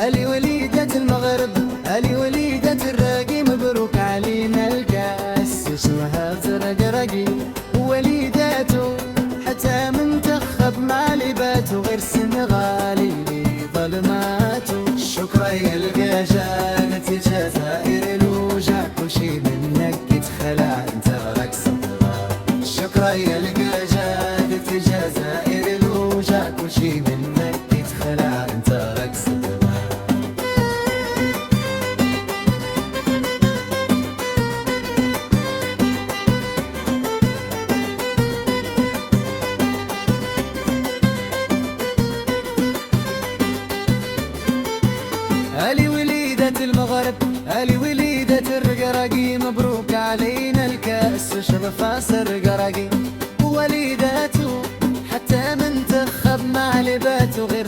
هلي وليدة المغرب، هلي وليدة الراقي، مبروك علينا الكاس اسمها زرقرقي. وليداته حتى منتخب مالباته، غير سنغالي ظلماته. شكرا يا القجانة الجزائر الوجع، كل شي منك يتخلع انت راك صدرا. شكرا يا القجانة الجزائر الوجع، كل شي منك يتخلع انت راك صدرا. هلي وليدة المغرب، هلي وليدة الرقراقي، مبروك علينا الكاس شرفها سرقراقي. وليداته حتى منتخب مع لباته، غير